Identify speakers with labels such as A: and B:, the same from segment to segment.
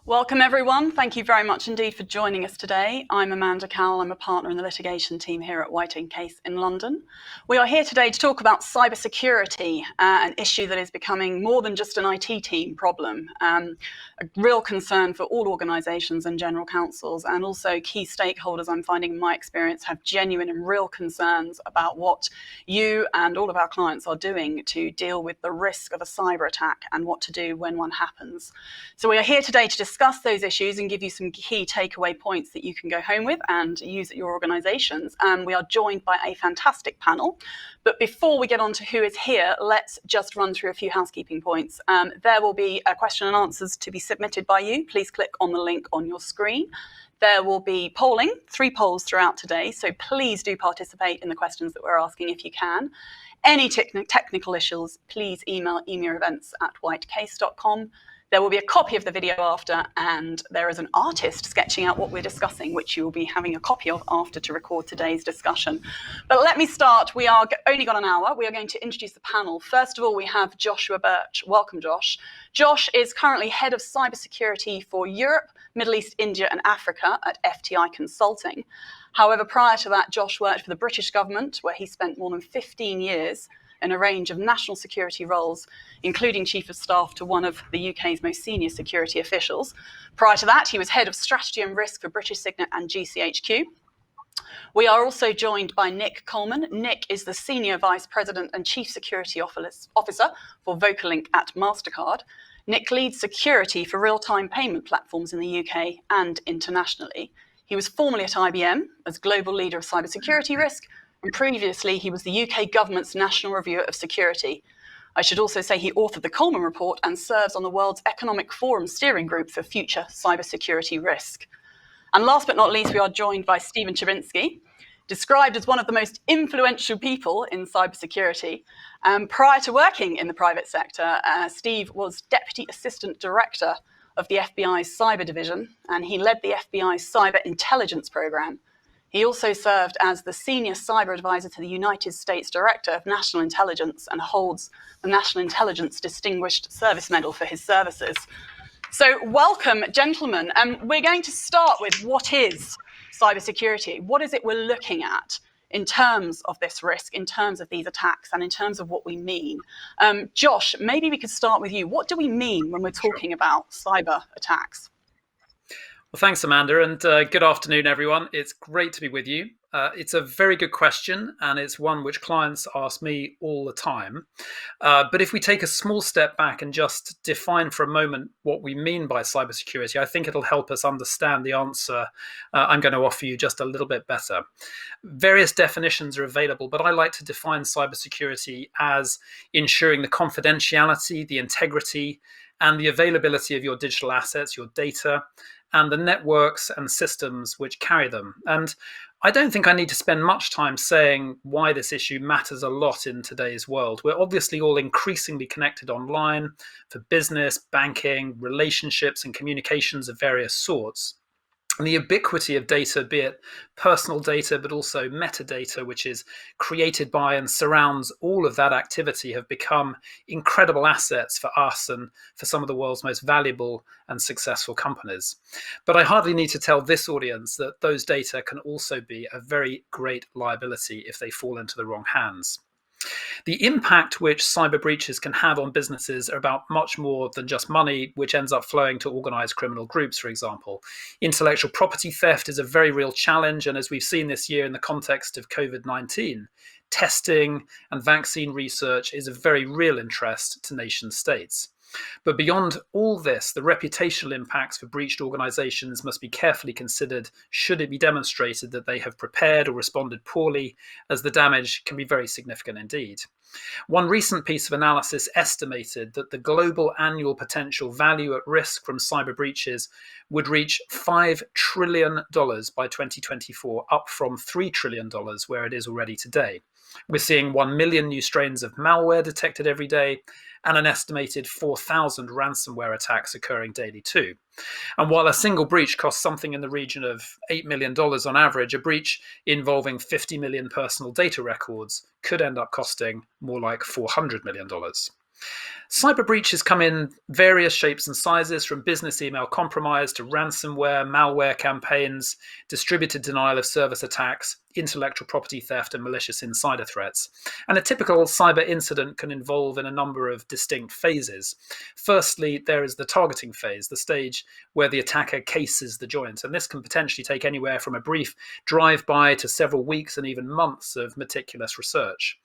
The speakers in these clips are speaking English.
A: Welcome everyone. Thank you very much indeed for joining us today. I'm Amanda Cowell. I'm a partner in the litigation team here at White & Case in London. We are here today to talk about cybersecurity, an issue that is becoming more than just an IT team problem, a real concern for all organisations and general counsels, and also key stakeholders, I'm finding in my experience, have genuine and real concerns about what you and all of our clients are doing to deal with the risk of a cyber attack and what to do when one happens. So we are here today to discuss those issues and give you some key takeaway points that you can go home with and use at your organisations. We are joined by a fantastic panel. But before we get on to who is here, let's just run through a few housekeeping points. There will be a question and answers to be submitted by you. Please click on the link on your screen. There will be polling, 3 polls throughout today, so please do participate in the questions that we're asking if you can. Any technical issues, please email emailevents@whitecase.com. There will be a copy of the video after, and there is an artist sketching out what we're discussing, which you will be having a copy of after to record today's discussion. But let me start. We are only got an hour. We are going to introduce the panel. First of all, we have Joshua Birch. Welcome, Josh. Josh is currently head of cybersecurity for Europe, Middle East, India, and Africa at FTI Consulting. However, prior to that, Josh worked for the British government, where he spent more than 15 years in a range of national security roles, including Chief of Staff to one of the UK's most senior security officials. Prior to that, he was Head of Strategy and Risk for British Signet and GCHQ. We are also joined by Nick Coleman. Nick is the Senior Vice President and Chief Security Officer for Vocalink at MasterCard. Nick leads security for real-time payment platforms in the UK and internationally. He was formerly at IBM as Global Leader of Cybersecurity Risk, and previously he was the UK government's National Reviewer of Security. I should also say he authored the Coleman Report and serves on the World's Economic Forum Steering Group for Future Cybersecurity Risk. And last but not least, we are joined by Stephen Chavinski, described as one of the most influential people in cybersecurity. Prior to working in the private sector, Steve was Deputy Assistant Director of the FBI's Cyber Division, and he led the FBI's Cyber Intelligence Program. He also served as the Senior Cyber Advisor to the United States Director of National Intelligence and holds the National Intelligence Distinguished Service Medal for his services. So welcome, gentlemen. We're going to start with what is cybersecurity? What is it we're looking at in terms of this risk, in terms of these attacks, and in terms of what we mean? Josh, maybe we could start with you. What do we mean when we're talking about cyber attacks?
B: Well, thanks, Amanda, and good afternoon, everyone. It's great to be with you. It's a very good question, and it's one which clients ask me all the time. But if we take a small step back and just define for a moment what we mean by cybersecurity, I think it'll help us understand the answer I'm going to offer you just a little bit better. Various definitions are available, but I like to define cybersecurity as ensuring the confidentiality, the integrity, and the availability of your digital assets, your data, and the networks and systems which carry them. And I don't think I need to spend much time saying why this issue matters a lot in today's world. We're obviously all increasingly connected online for business, banking, relationships, and communications of various sorts. And the ubiquity of data, be it personal data, but also metadata, which is created by and surrounds all of that activity, have become incredible assets for us and for some of the world's most valuable and successful companies. But I hardly need to tell this audience that those data can also be a very great liability if they fall into the wrong hands. The impact which cyber breaches can have on businesses are about much more than just money, which ends up flowing to organized criminal groups, for example. Intellectual property theft is a very real challenge, and as we've seen this year in the context of COVID-19, testing and vaccine research is of very real interest to nation states. But beyond all this, the reputational impacts for breached organizations must be carefully considered should it be demonstrated that they have prepared or responded poorly, as the damage can be very significant indeed. One recent piece of analysis estimated that the global annual potential value at risk from cyber breaches would reach $5 trillion by 2024, up from $3 trillion where it is already today. We're seeing 1 million new strains of malware detected every day, and an estimated 4,000 ransomware attacks occurring daily too. And while a single breach costs something in the region of $8 million on average, a breach involving 50 million personal data records could end up costing more like $400 million. Cyber breaches come in various shapes and sizes, from business email compromise to ransomware, malware campaigns, distributed denial of service attacks, intellectual property theft, and malicious insider threats. And a typical cyber incident can involve in a number of distinct phases. Firstly, there is the targeting phase, the stage where the attacker cases the joint. And this can potentially take anywhere from a brief drive-by to several weeks and even months of meticulous research.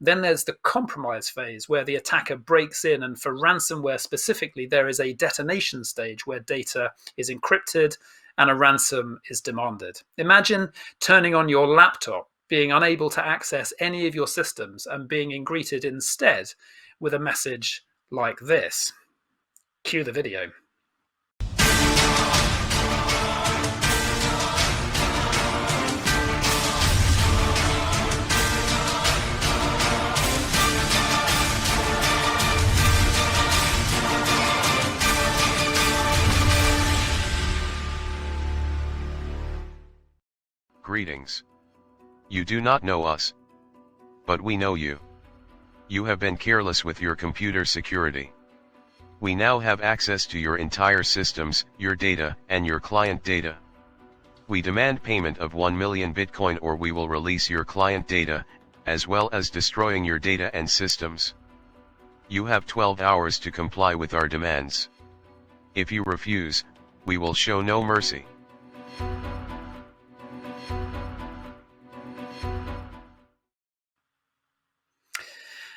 B: Then there's the compromise phase, where the attacker breaks in, and for ransomware specifically, there is a detonation stage where data is encrypted and a ransom is demanded. Imagine turning on your laptop, being unable to access any of your systems, and being greeted instead with a message like this. Cue the video.
C: Greetings. You do not know us, but we know you. You have been careless with your computer security. We now have access to your entire systems, your data, and your client data. We demand payment of 1 million Bitcoin, or we will release your client data, as well as destroying your data and systems. You have 12 hours to comply with our demands. If you refuse, we will show no mercy.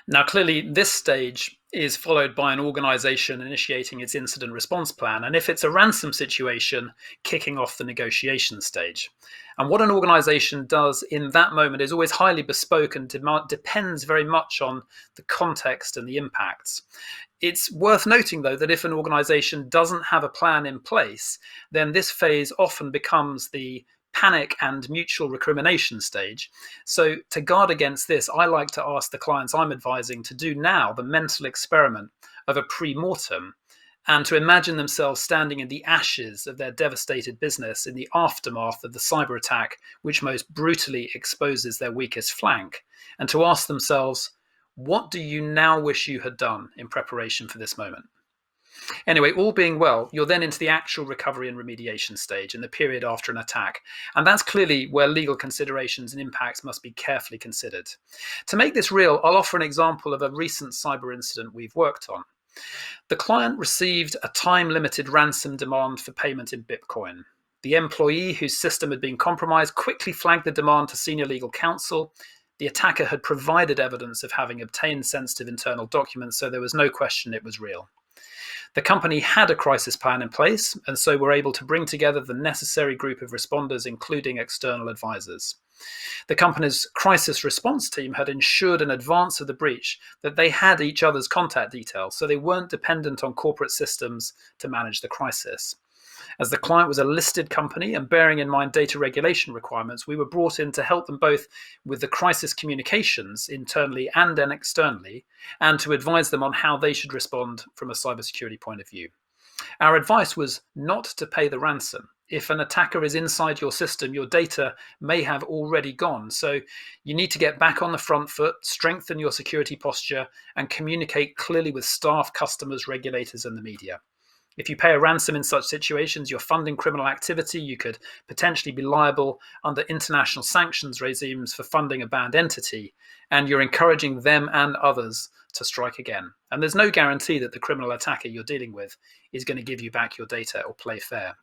B: Now, clearly, this stage is followed by an organization initiating its incident response plan, and if it's a ransom situation, kicking off the negotiation stage. And what an organization does in that moment is always highly bespoke and depends very much on the context and the impacts. It's worth noting, though, that if an organization doesn't have a plan in place, then this phase often becomes the panic and mutual recrimination stage. So to guard against this, I like to ask the clients I'm advising to do now the mental experiment of a pre-mortem and to imagine themselves standing in the ashes of their devastated business in the aftermath of the cyber attack, which most brutally exposes their weakest flank, and to ask themselves, what do you now wish you had done in preparation for this moment? Anyway, all being well, you're then into the actual recovery and remediation stage in the period after an attack. And that's clearly where legal considerations and impacts must be carefully considered. To make this real, I'll offer an example of a recent cyber incident we've worked on. The client received a time-limited ransom demand for payment in Bitcoin. The employee whose system had been compromised quickly flagged the demand to senior legal counsel. The attacker had provided evidence of having obtained sensitive internal documents, so there was no question it was real. The company had a crisis plan in place, and so were able to bring together the necessary group of responders, including external advisors. The company's crisis response team had ensured in advance of the breach that they had each other's contact details, so they weren't dependent on corporate systems to manage the crisis. As the client was a listed company and bearing in mind data regulation requirements, we were brought in to help them both with the crisis communications internally and then externally, and to advise them on how they should respond from a cybersecurity point of view. Our advice was not to pay the ransom. If an attacker is inside your system, your data may have already gone. So you need to get back on the front foot, strengthen your security posture, and communicate clearly with staff, customers, regulators, and the media. If you pay a ransom in such situations, you're funding criminal activity. You could potentially be liable under international sanctions regimes for funding a banned entity, and you're encouraging them and others to strike again. And there's no guarantee that the criminal attacker you're dealing with is going to give you back your data or play fair.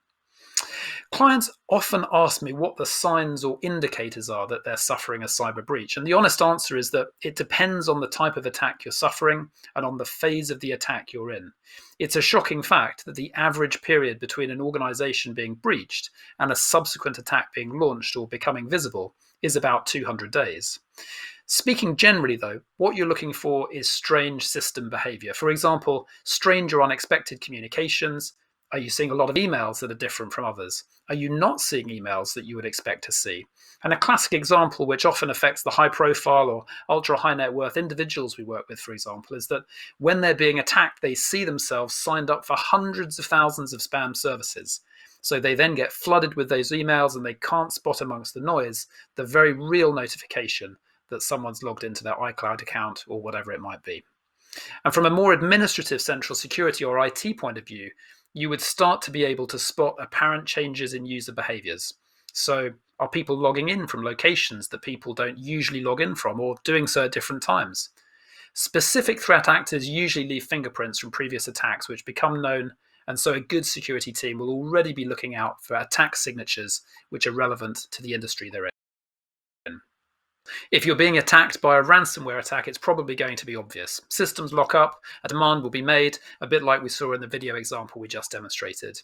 B: Clients often ask me what the signs or indicators are that they're suffering a cyber breach. And the honest answer is that it depends on the type of attack you're suffering and on the phase of the attack you're in. It's a shocking fact that the average period between an organization being breached and a subsequent attack being launched or becoming visible is about 200 days. Speaking generally, though, what you're looking for is strange system behavior. For example, strange or unexpected communications. Are you seeing a lot of emails that are different from others? Are you not seeing emails that you would expect to see? And a classic example, which often affects the high profile or ultra high net worth individuals we work with, for example, is that when they're being attacked, they see themselves signed up for hundreds of thousands of spam services. So they then get flooded with those emails and they can't spot amongst the noise the very real notification that someone's logged into their iCloud account or whatever it might be. And from a more administrative central security or IT point of view, you would start to be able to spot apparent changes in user behaviors. So are people logging in from locations that people don't usually log in from, or doing so at different times? Specific threat actors usually leave fingerprints from previous attacks which become known, and so a good security team will already be looking out for attack signatures which are relevant to the industry they're in. If you're being attacked by a ransomware attack, it's probably going to be obvious. Systems lock up, a demand will be made, a bit like we saw in the video example we just demonstrated.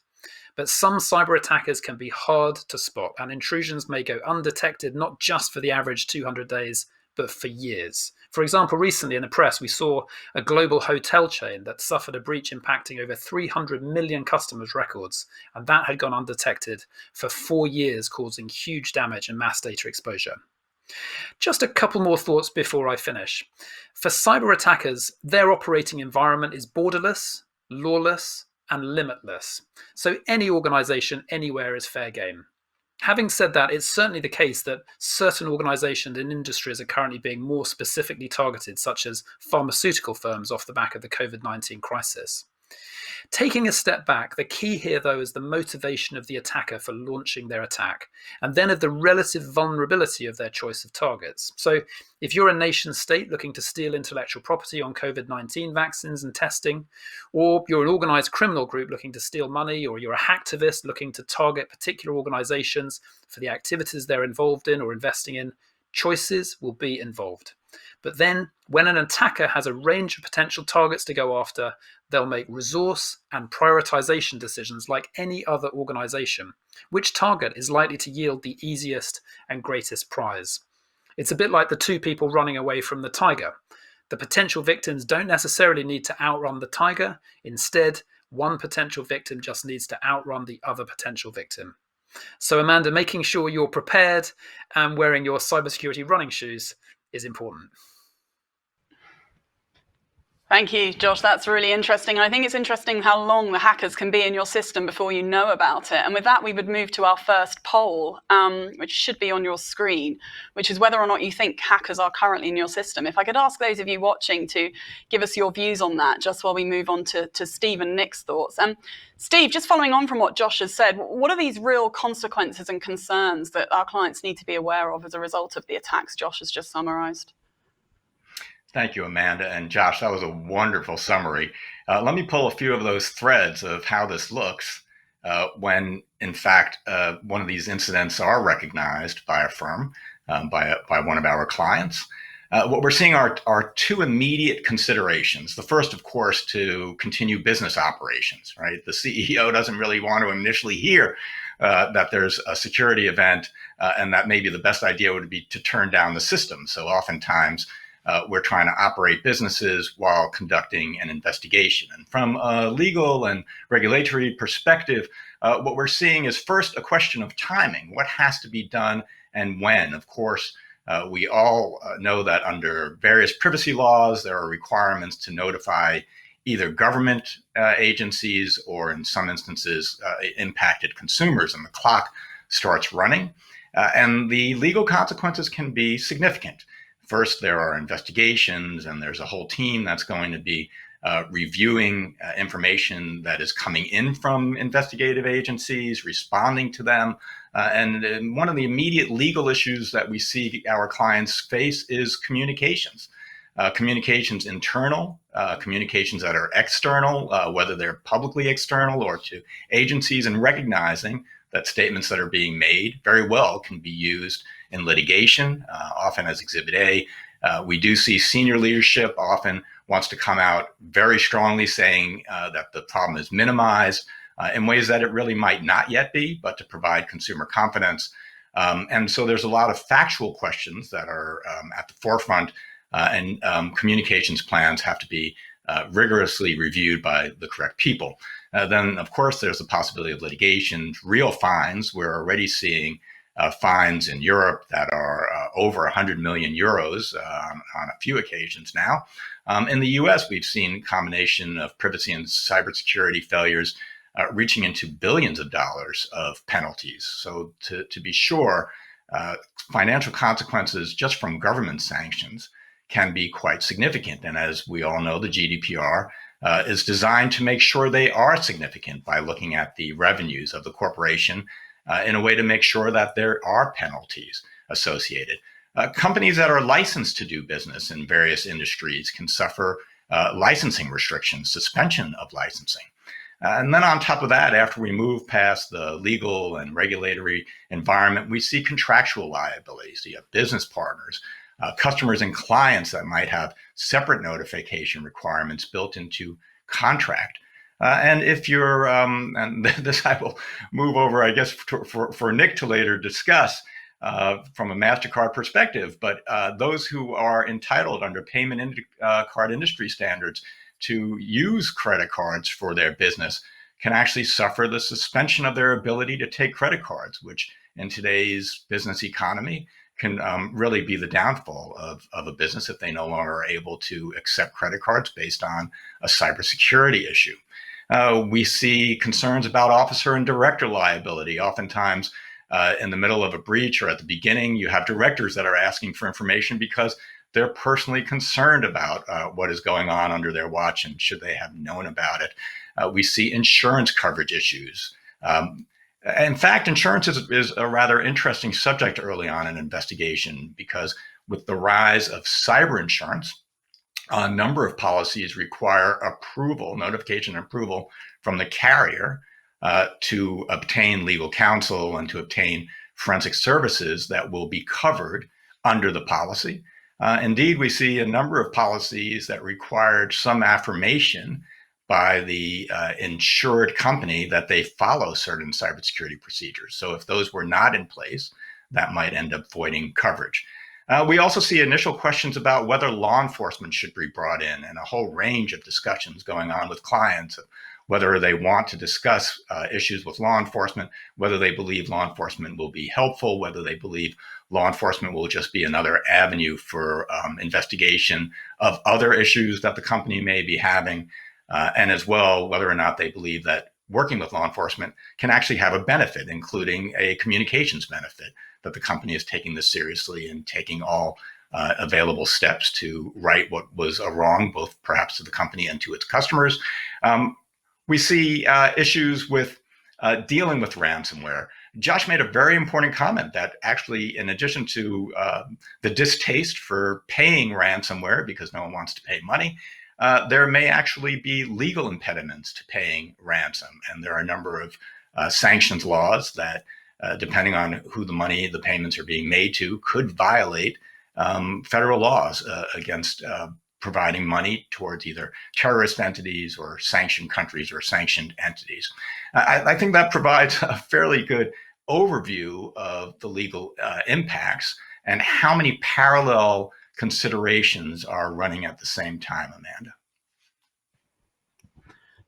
B: But some cyber attackers can be hard to spot, and intrusions may go undetected not just for the average 200 days, but for years. For example, recently in the press, we saw a global hotel chain that suffered a breach impacting over 300 million customers' records, and that had gone undetected for 4 years, causing huge damage and mass data exposure. Just a couple more thoughts before I finish. For cyber attackers, their operating environment is borderless, lawless, and limitless. So any organization anywhere is fair game. Having said that, it's certainly the case that certain organizations and industries are currently being more specifically targeted, such as pharmaceutical firms off the back of the COVID-19 crisis. Taking a step back, the key here, though, is the motivation of the attacker for launching their attack, and then of the relative vulnerability of their choice of targets. So if you're a nation state looking to steal intellectual property on COVID-19 vaccines and testing, or you're an organized criminal group looking to steal money, or you're a hacktivist looking to target particular organizations for the activities they're involved in or investing in, choices will be involved. But then, when an attacker has a range of potential targets to go after, they'll make resource and prioritization decisions like any other organization. Which target is likely to yield the easiest and greatest prize? It's a bit like the two people running away from the tiger. The potential victims don't necessarily need to outrun the tiger. Instead, one potential victim just needs to outrun the other potential victim. So, Amanda, making sure you're prepared and wearing your cybersecurity running shoes is important.
A: Thank you, Josh. That's really interesting. And I think it's interesting how long the hackers can be in your system before you know about it. And with that, we would move to our first poll, which should be on your screen, which is whether or not you think hackers are currently in your system. If I could ask those of you watching to give us your views on that, just while we move on to Steve and Nick's thoughts. Steve, just following on from what Josh has said, what are these real consequences and concerns that our clients need to be aware of as a result of the attacks Josh has just summarized?
D: Thank you, Amanda and Josh. That was a wonderful summary. Let me pull a few of those threads of how this looks when, in fact, one of these incidents are recognized by a firm, by one of our clients. What we're seeing are two immediate considerations. The first, of course, to continue business operations, right? The CEO doesn't really want to initially hear that there's a security event and that maybe the best idea would be to turn down the system. So oftentimes, we're trying to operate businesses while conducting an investigation. And from a legal and regulatory perspective, what we're seeing is first a question of timing. What has to be done and when? Of course, we all know that under various privacy laws, there are requirements to notify either government agencies or in some instances impacted consumers, and the clock starts running. And the legal consequences can be significant. First, there are investigations, and there's a whole team that's going to be reviewing information that is coming in from investigative agencies, responding to them. And one of the immediate legal issues that we see our clients face is communications. Communications internal, communications that are external, whether they're publicly external or to agencies, and recognizing that statements that are being made very well can be used in litigation, often as Exhibit A. We do see senior leadership often wants to come out very strongly saying that the problem is minimized in ways that it really might not yet be, but to provide consumer confidence. And so there's a lot of factual questions that are at the forefront, and communications plans have to be rigorously reviewed by the correct people. Then, of course, there's the possibility of litigation, real fines. We're already seeing fines in Europe that are over 100 million euros on a few occasions now. In the US, we've seen a combination of privacy and cybersecurity failures reaching into billions of dollars of penalties. So to be sure, financial consequences just from government sanctions can be quite significant. And as we all know, the GDPR is designed to make sure they are significant by looking at the revenues of the corporation in a way to make sure that there are penalties associated. Companies that are licensed to do business in various industries can suffer licensing restrictions, suspension of licensing. And then on top of that, after we move past the legal and regulatory environment, we see contractual liabilities. So you have business partners, customers and clients that might have separate notification requirements built into contract. And if you're, and this I will move over, I guess, for Nick to later discuss from a MasterCard perspective, but those who are entitled under payment card industry standards to use credit cards for their business can actually suffer the suspension of their ability to take credit cards, which in today's business economy can really be the downfall of a business if they no longer are able to accept credit cards based on a cybersecurity issue. We see concerns about officer and director liability. Oftentimes, in the middle of a breach or at the beginning, you have directors that are asking for information because they're personally concerned about what is going on under their watch and should they have known about it. We see insurance coverage issues. In fact, insurance is a rather interesting subject early on in an investigation because with the rise of cyber insurance, a number of policies require approval, notification and approval from the carrier to obtain legal counsel and to obtain forensic services that will be covered under the policy. Indeed, we see a number of policies that required some affirmation by the insured company that they follow certain cybersecurity procedures. So if those were not in place, that might end up voiding coverage. We also see initial questions about whether law enforcement should be brought in and a whole range of discussions going on with clients, whether they want to discuss issues with law enforcement, whether they believe law enforcement will be helpful, whether they believe law enforcement will just be another avenue for investigation of other issues that the company may be having, and as well, whether or not they believe that working with law enforcement can actually have a benefit, including a communications benefit, that the company is taking this seriously and taking all available steps to right what was a wrong, both perhaps to the company and to its customers. We see issues with dealing with ransomware. Josh made a very important comment that actually, in addition to the distaste for paying ransomware because no one wants to pay money, there may actually be legal impediments to paying ransom. And there are a number of sanctions laws that, depending on who the payments are being made to, could violate federal laws against providing money towards either terrorist entities or sanctioned countries or sanctioned entities. I think that provides a fairly good overview of the legal impacts and how many parallel considerations are running at the same time, Amanda.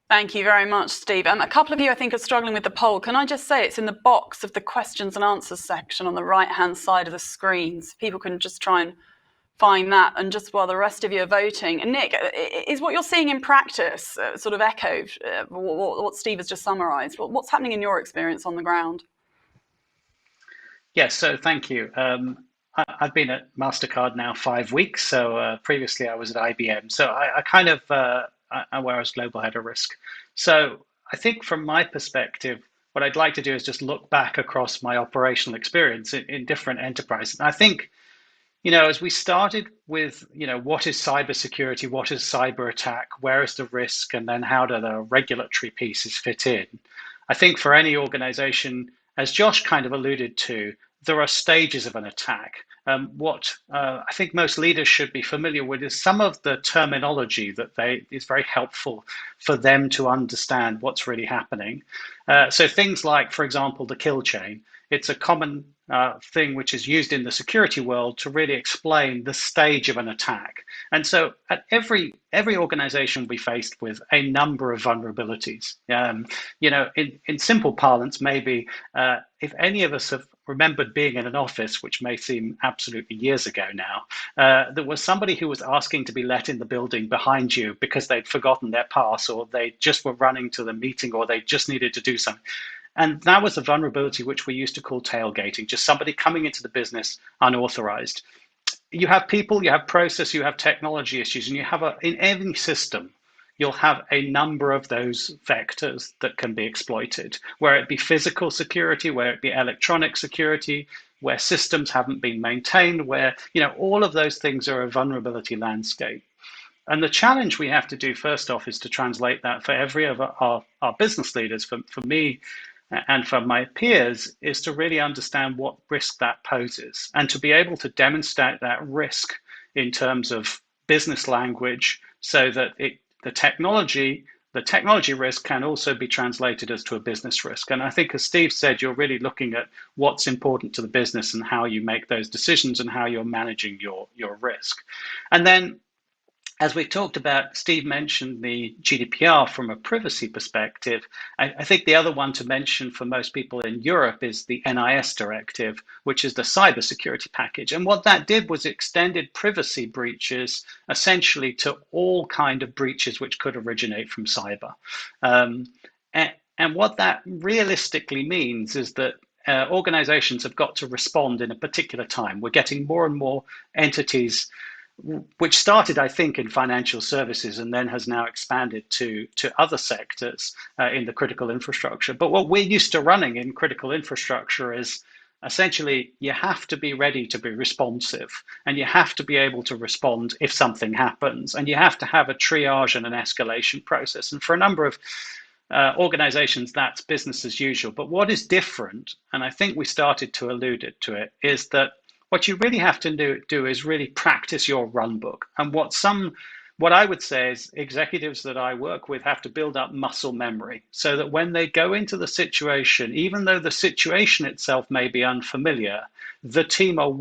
A: Thank you very much, Steve. A couple of you, I think, are struggling with the poll. Can I just say it's in the box of the questions and answers section on the right-hand side of the screen. So people can just try and find that, and just while the rest of you are voting. And Nick, is what you're seeing in practice sort of echoed what Steve has just summarised? What's happening in your experience on the ground?
E: Yes, so thank you. I've been at MasterCard now 5 weeks. So previously I was at IBM. So I kind of, I was global head of risk. So I think from my perspective, what I'd like to do is just look back across my operational experience in different enterprises. And I think, as we started with, what is cybersecurity, what is cyber attack, where is the risk, and then how do the regulatory pieces fit in? I think for any organization, as Josh kind of alluded to, there are stages of an attack. What I think most leaders should be familiar with is some of the terminology that is very helpful for them to understand what's really happening. So things like, for example, the kill chain. It's a common thing which is used in the security world to really explain the stage of an attack. And so at every organization will be faced with a number of vulnerabilities. In simple parlance, maybe if any of us have remembered being in an office, which may seem absolutely years ago now, there was somebody who was asking to be let in the building behind you because they'd forgotten their pass, or they just were running to the meeting, or they just needed to do something. And that was a vulnerability which we used to call tailgating, just somebody coming into the business unauthorized. you have people, you have process, you have technology issues, and you have in every system, you'll have a number of those vectors that can be exploited, where it be physical security, where it be electronic security, where systems haven't been maintained, where, all of those things are a vulnerability landscape. And the challenge we have to do first off is to translate that for every of our business leaders, for me and for my peers, is to really understand what risk that poses and to be able to demonstrate that risk in terms of business language so that the technology risk can also be translated as to a business risk. And I think, as Steve said, you're really looking at what's important to the business and how you make those decisions and how you're managing your risk. And then, as we talked about, Steve mentioned the GDPR from a privacy perspective. I think the other one to mention for most people in Europe is the Nis Directive, which is the cybersecurity package. And what that did was extended privacy breaches essentially to all kind of breaches which could originate from cyber. And what that realistically means is that organizations have got to respond in a particular time. We're getting more and more entities, which started, I think, in financial services and then has now expanded to other sectors in the critical infrastructure. But what we're used to running in critical infrastructure is essentially you have to be ready to be responsive, and you have to be able to respond if something happens, and you have to have a triage and an escalation process. And for a number of organizations, that's business as usual. But what is different, and I think we started to allude to it, is that what you really have to do is really practice your run book. And what I would say is executives that I work with have to build up muscle memory so that when they go into the situation, even though the situation itself may be unfamiliar, the team are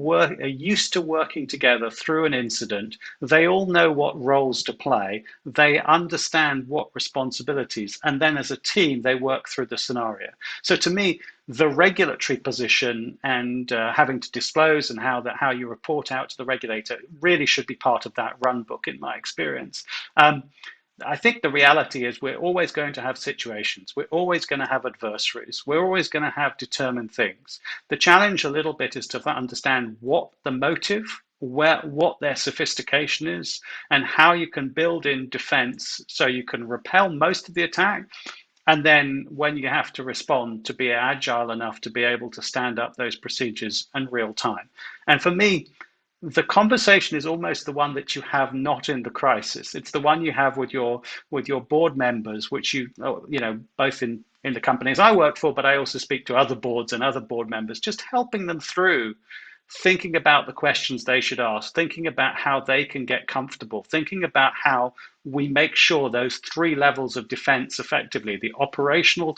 E: used to working together through an incident. They all know what roles to play. They understand what responsibilities, and then as a team, they work through the scenario. So to me, the regulatory position and having to disclose and how you report out to the regulator really should be part of that run book, in my experience. I think the reality is we're always going to have situations. We're always going to have adversaries. We're always going to have determined things. The challenge a little bit is to understand what the motive, what their sophistication is, and how you can build in defense so you can repel most of the attack. And then when you have to respond, to be agile enough to be able to stand up those procedures in real time. And for me, the conversation is almost the one that you have not in the crisis. It's the one you have with your board members, which both in the companies I work for, but I also speak to other boards and other board members, just helping them through thinking about the questions they should ask, thinking about how they can get comfortable, thinking about how we make sure those three levels of defense effectively, the operational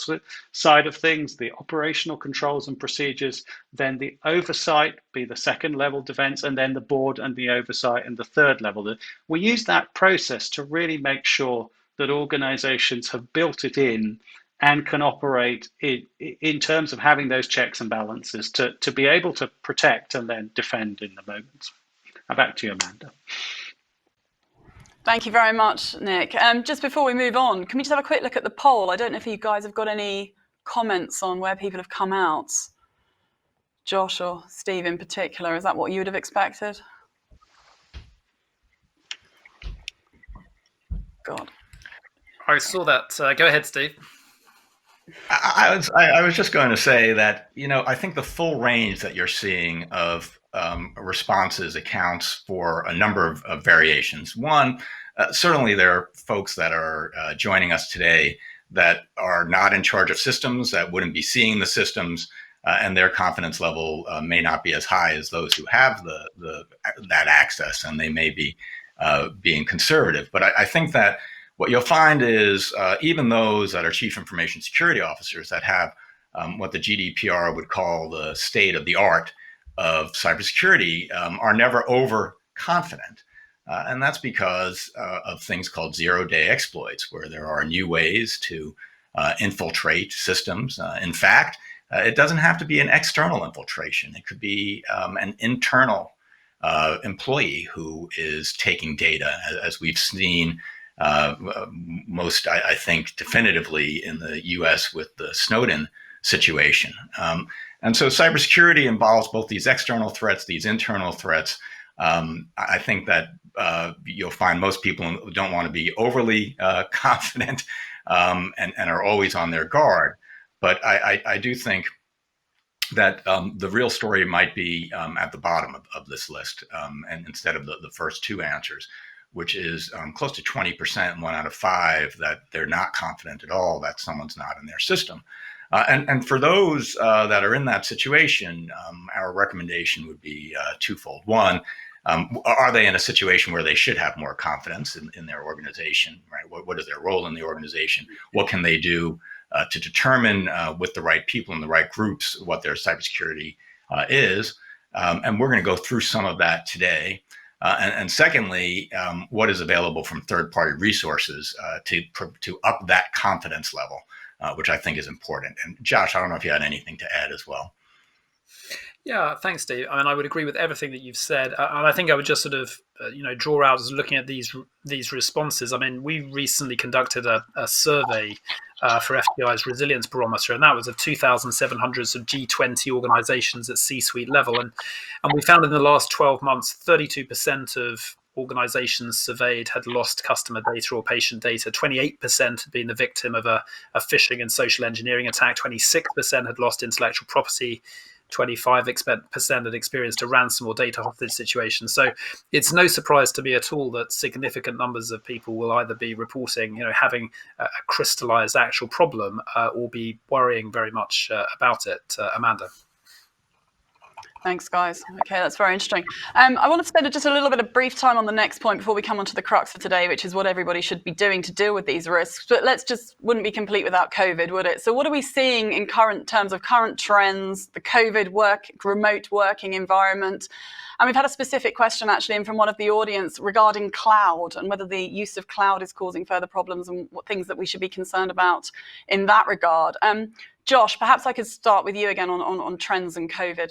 E: side of things, the operational controls and procedures, then the oversight be the second level defense, and then the board and the oversight and the third level. We use that process to really make sure that organizations have built it in and can operate in terms of having those checks and balances to be able to protect and then defend in the moment. Back to you, Amanda.
A: Thank you very much, Nick. Just before we move on, can we just have a quick look at the poll? I don't know if you guys have got any comments on where people have come out. Josh or Steve in particular, is that what you would have expected? God.
B: I saw that. Go ahead, Steve.
D: I was just going to say that, I think the full range that you're seeing of responses accounts for a number of variations. One, certainly there are folks that are joining us today that are not in charge of systems, that wouldn't be seeing the systems, and their confidence level may not be as high as those who have that access, and they may be being conservative. But I think that what you'll find is even those that are chief information security officers that have what the GDPR would call the state of the art of cybersecurity are never overconfident. And that's because of things called zero-day exploits, where there are new ways to infiltrate systems. In fact, it doesn't have to be an external infiltration. It could be an internal employee who is taking data, as we've seen most, I think, definitively in the US with the Snowden situation. And so cybersecurity involves both these external threats, these internal threats, I think that you'll find most people don't want to be overly confident and are always on their guard. But I do think that the real story might be at the bottom of this list, and instead of the first two answers, which is close to 20%, 1 out of 5, that they're not confident at all that someone's not in their system. And for those that are in that situation, our recommendation would be twofold. One, are they in a situation where they should have more confidence in their organization, right? What is their role in the organization? What can they do to determine with the right people and the right groups what their cybersecurity is? And we're going to go through some of that today. And secondly, what is available from third-party resources to up that confidence level, which I think is important. And Josh, I don't know if you had anything to add as well.
B: Yeah, thanks, Steve. I mean, I would agree with everything that you've said, and I think I would just sort of, draw out as looking at these responses. I mean, we recently conducted a survey for FTI's resilience barometer, and that was of 2,700 sort of G20 organizations at C-suite level, and we found in the last 12 months, 32% of organizations surveyed had lost customer data or patient data. 28% had been the victim of a phishing and social engineering attack. 26% had lost intellectual property. 25% had experienced a ransom or data hostage situation. So it's no surprise to me at all that significant numbers of people will either be reporting, having a crystallized actual problem or be worrying very much about it. Amanda.
A: Thanks, guys. Okay, that's very interesting. I want to spend just a little bit of brief time on the next point before we come on to the crux of today, which is what everybody should be doing to deal with these risks. But wouldn't be complete without COVID, would it? So what are we seeing in terms of current trends, the COVID remote working environment? And we've had a specific question actually in from one of the audience regarding cloud and whether the use of cloud is causing further problems and what things that we should be concerned about in that regard. Josh, perhaps I could start with you again on trends and COVID.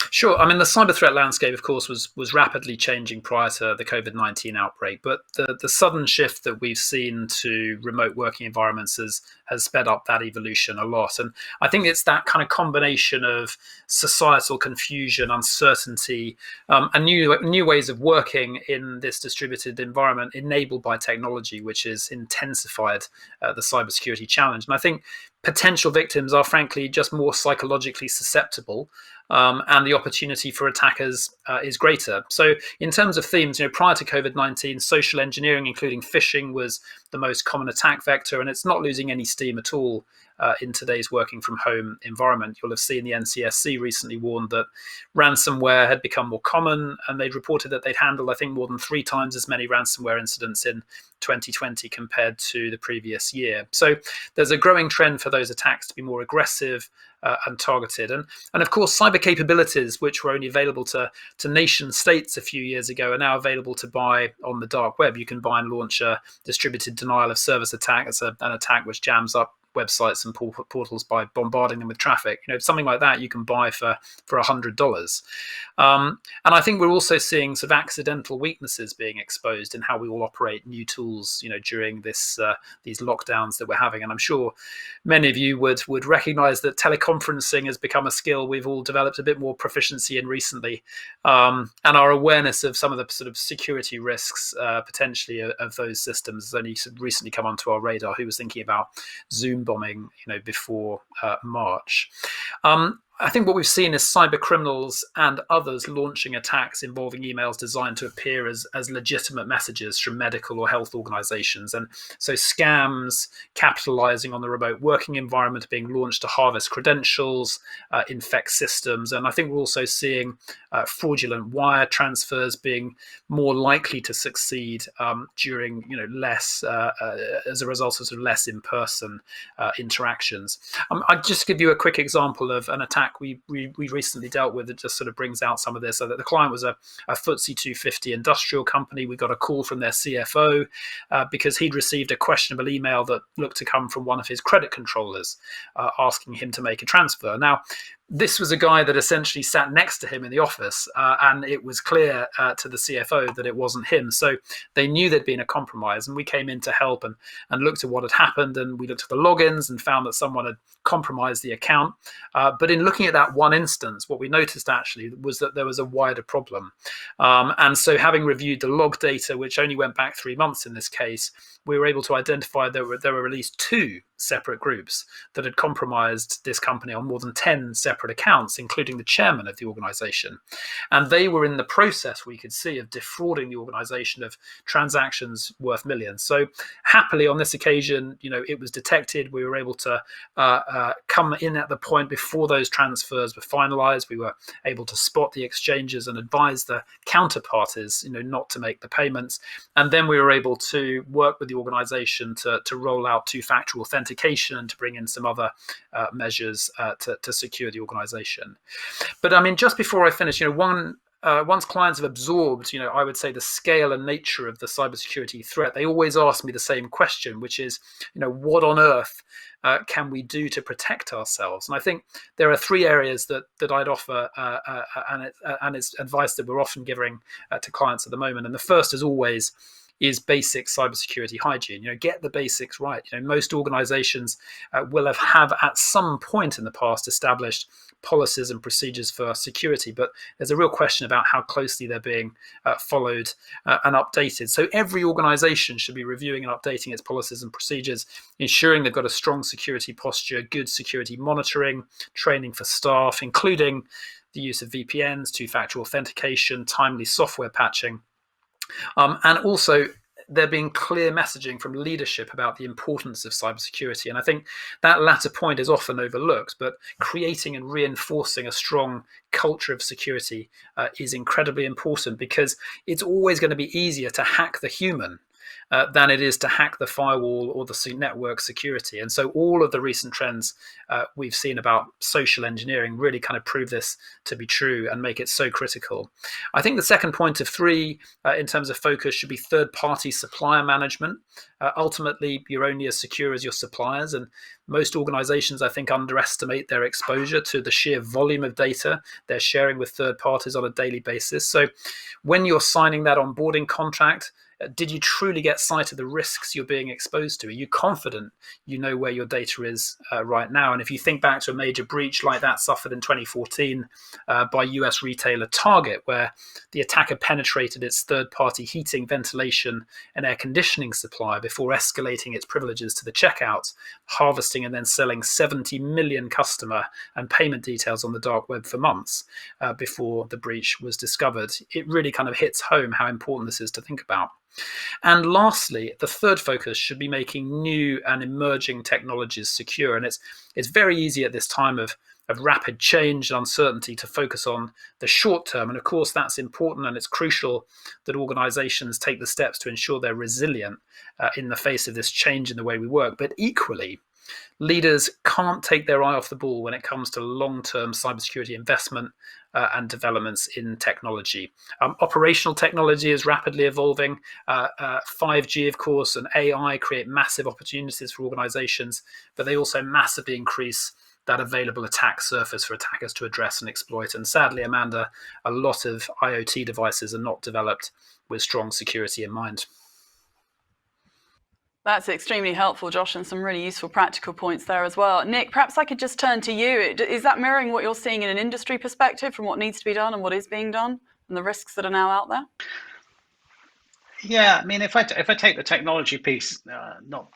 B: Sure. I mean, the cyber threat landscape, of course, was rapidly changing prior to the COVID-19 outbreak, but the sudden shift that we've seen to remote working environments has sped up that evolution a lot. And I think it's that kind of combination of societal confusion, uncertainty, and new ways of working in this distributed environment enabled by technology, which has intensified the cybersecurity challenge. And I think potential victims are frankly just more psychologically susceptible, and the opportunity for attackers is greater. So in terms of themes, prior to COVID-19, social engineering, including phishing, was the most common attack vector, and it's not losing any steam at all in today's working from home environment. You'll have seen the NCSC recently warned that ransomware had become more common, and they'd reported that they'd handled, I think, more than 3 times as many ransomware incidents in 2020 compared to the previous year. So there's a growing trend for those attacks to be more aggressive and targeted. And of course, cyber capabilities, which were only available to nation states a few years ago, are now available to buy on the dark web. You can buy and launch a distributed denial of service attack. It's an attack which jams up websites and portals by bombarding them with traffic. Something like that you can buy for $100. And I think we're also seeing sort of accidental weaknesses being exposed in how we all operate new tools, during these lockdowns that we're having. And I'm sure many of you would recognize that teleconferencing has become a skill we've all developed a bit more proficiency in recently, and our awareness of some of the sort of security risks potentially of those systems has only recently come onto our radar. Who was thinking about Zoom bombing, before March? I think what we've seen is cyber criminals and others launching attacks involving emails designed to appear as legitimate messages from medical or health organizations. And so scams capitalizing on the remote working environment are being launched to harvest credentials, infect systems. And I think we're also seeing fraudulent wire transfers being more likely to succeed during, less as a result of sort of less in-person interactions. I'll just give you a quick example of an attack we recently dealt with that just sort of brings out some of this. So that the client was a FTSE 250 industrial company. We got a call from their CFO because he'd received a questionable email that looked to come from one of his credit controllers asking him to make a transfer. Now, this was a guy that essentially sat next to him in the office, and it was clear to the CFO that it wasn't him. So they knew there'd been a compromise, and we came in to help and looked at what had happened, and we looked at the logins and found that someone had compromised the account. But in looking at that one instance, what we noticed actually was that there was a wider problem. And so having reviewed the log data, which only went back 3 months in this case, we were able to identify there were at least 2 separate groups that had compromised this company on more than 10 separate accounts, including the chairman of the organization. And they were in the process, we could see, of defrauding the organization of transactions worth millions. So happily on this occasion, it was detected. We were able to come in at the point before those transfers were finalized. We were able to spot the exchanges and advise the counterparties, not to make the payments. And then we were able to work with the organization to roll out 2-factor authentication and to bring in some other measures to secure the organization. But I mean, just before I finish, once clients have absorbed, I would say the scale and nature of the cybersecurity threat, they always ask me the same question, which is, what on earth can we do to protect ourselves? And I think there are 3 areas that I'd offer, and it's advice that we're often giving to clients at the moment. And the first, as always, is basic cybersecurity hygiene. Get the basics right. Most organizations will have at some point in the past established policies and procedures for security, but there's a real question about how closely they're being followed and updated. So every organization should be reviewing and updating its policies and procedures, ensuring they've got a strong security posture, good security monitoring, training for staff, including the use of VPNs, 2-factor authentication, timely software patching. And also there being clear messaging from leadership about the importance of cybersecurity. And I think that latter point is often overlooked, but creating and reinforcing a strong culture of security is incredibly important, because it's always going to be easier to hack the human than it is to hack the firewall or the network security. And so all of the recent trends we've seen about social engineering really kind of prove this to be true and make it so critical. I think the second point of 3 in terms of focus should be third-party supplier management. Ultimately, you're only as secure as your suppliers, and most organizations, I think, underestimate their exposure to the sheer volume of data they're sharing with third parties on a daily basis. So when you're signing that onboarding contract, did you truly get sight of the risks you're being exposed to? Are you confident you know where your data is right now? And if you think back to a major breach like that suffered in 2014 by US retailer Target, where the attacker penetrated its third-party heating, ventilation, and air conditioning supplier before escalating its privileges to the checkout, harvesting and then selling 70 million customer and payment details on the dark web for months before the breach was discovered, it really kind of hits home how important this is to think about. And lastly, the third focus should be making new and emerging technologies secure. And it's very easy at this time of rapid change and uncertainty to focus on the short term. And of course, that's important, and it's crucial that organizations take the steps to ensure they're resilient in the face of this change in the way we work. But equally, leaders can't take their eye off the ball when it comes to long-term cybersecurity investment and developments in technology. Operational technology is rapidly evolving. 5G, of course, and AI create massive opportunities for organizations, but they also massively increase that available attack surface for attackers to address and exploit. And sadly, Amanda, a lot of IoT devices are not developed with strong security in mind.
A: That's extremely helpful, Josh, and some really useful practical points there as well. Nick, perhaps I could just turn to you. Is that mirroring what you're seeing in an industry perspective from what needs to be done and what is being done and the risks that are now out there?
E: Yeah, I mean, if I take the technology piece, not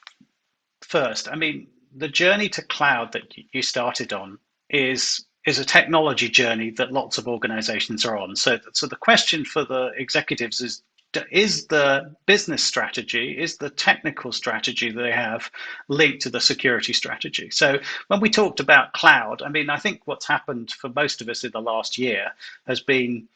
E: first, I mean, the journey to cloud that you started on is a technology journey that lots of organizations are on. So the question for the executives is the business strategy, is the technical strategy they have linked to the security strategy? So when we talked about cloud, I mean, I think what's happened for most of us in the last year has been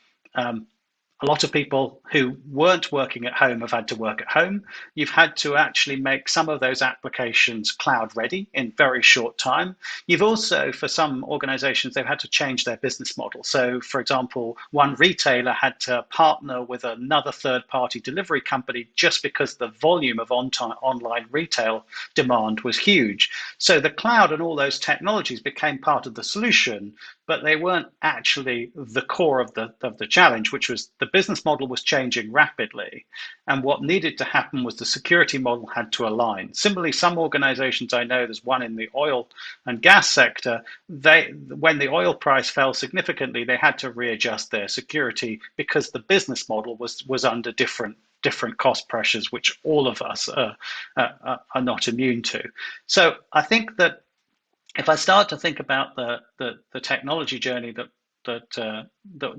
E: a lot of people who weren't working at home have had to work at home. You've had to actually make some of those applications cloud ready in very short time. You've also, for some organizations, they've had to change their business model. So, for example, one retailer had to partner with another third-party delivery company just because the volume of online retail demand was huge. So the cloud and all those technologies became part of the solution, but they weren't actually the core of the challenge, which was the business model was changing rapidly. And what needed to happen was the security model had to align. Similarly, some organizations I know, there's one in the oil and gas sector, when the oil price fell significantly, they had to readjust their security because the business model was under different cost pressures, which all of us are not immune to. So I think that if I start to think about the technology journey that